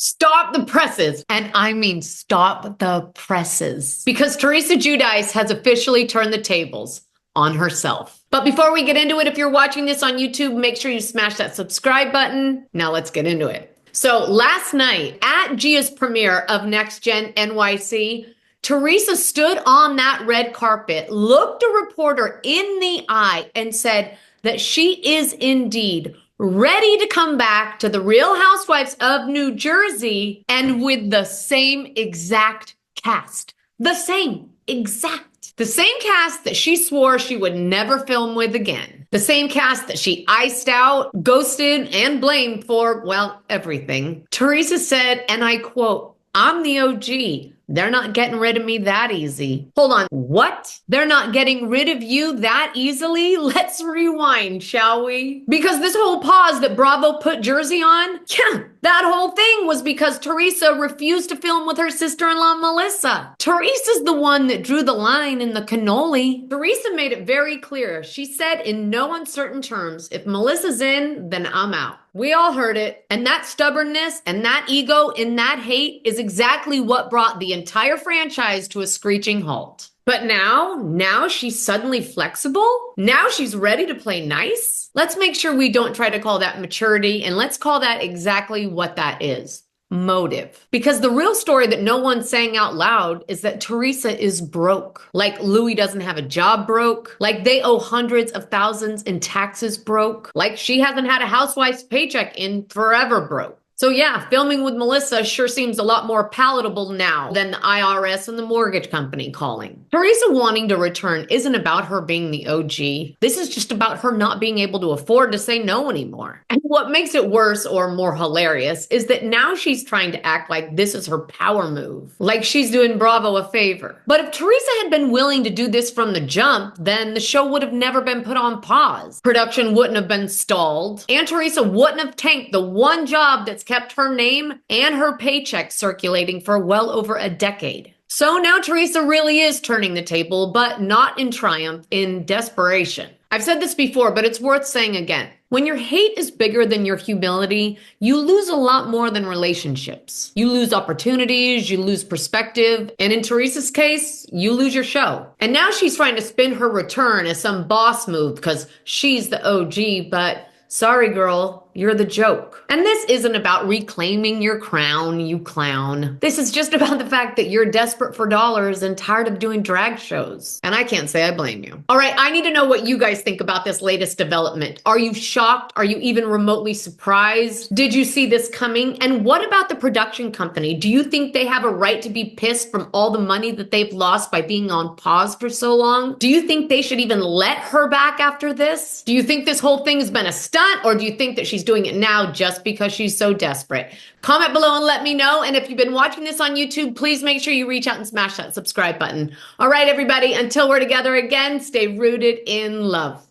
Stop the presses. And I mean, stop the presses. Because Teresa Giudice has officially turned the tables on herself. But before we get into it, if you're watching this on YouTube, make sure you smash that subscribe button. Now let's get into it. So last night at Gia's premiere of Next Gen NYC, Teresa stood on that red carpet, looked a reporter in the eye, and said that she is indeed ready to come back to the Real Housewives of New Jersey, and with the same exact cast. The same cast that she swore she would never film with again. The same cast that she iced out, ghosted, and blamed for, well, everything. Teresa said, and I quote, "I'm the OG. They're not getting rid of me that easy." Hold on, what? They're not getting rid of you that easily? Let's rewind, shall we? Because this whole pause that Bravo put Jersey on, yeah, that whole thing was because Teresa refused to film with her sister-in-law, Melissa. Teresa's the one that drew the line in the cannoli. Teresa made it very clear. She said in no uncertain terms, if Melissa's in, then I'm out. We all heard it. And that stubbornness and that ego and that hate is exactly what brought the entire franchise to a screeching halt. But now she's suddenly flexible? Now she's ready to play nice? Let's make sure we don't try to call that maturity, and let's call that exactly what that is. Motive. Because the real story that no one's saying out loud is that Teresa is broke. Like Louis doesn't have a job broke. Like they owe hundreds of thousands in taxes broke. Like she hasn't had a housewife's paycheck in forever broke. So yeah, filming with Melissa sure seems a lot more palatable now than the IRS and the mortgage company calling. Teresa wanting to return isn't about her being the OG. This is just about her not being able to afford to say no anymore. And what makes it worse or more hilarious is that now she's trying to act like this is her power move. Like she's doing Bravo a favor. But if Teresa had been willing to do this from the jump, then the show would have never been put on pause. Production wouldn't have been stalled. And Teresa wouldn't have tanked the one job that's kept her name and her paycheck circulating for well over a decade. So now Teresa really is turning the table, but not in triumph, in desperation. I've said this before, but it's worth saying again. When your hate is bigger than your humility, you lose a lot more than relationships. You lose opportunities, you lose perspective, and in Teresa's case, you lose your show. And now she's trying to spin her return as some boss move because she's the OG, but sorry, girl, you're the joke. And this isn't about reclaiming your crown, you clown. This is just about the fact that you're desperate for dollars and tired of doing drag shows. And I can't say I blame you. All right, I need to know what you guys think about this latest development. Are you shocked? Are you even remotely surprised? Did you see this coming? And what about the production company? Do you think they have a right to be pissed from all the money that they've lost by being on pause for so long? Do you think they should even let her back after this? Do you think this whole thing has been a stunt, or do you think that she's doing it now just because she's so desperate? Comment below and let me know. And if you've been watching this on YouTube, please make sure you reach out and smash that subscribe button. All right, everybody, until we're together again, stay rooted in love.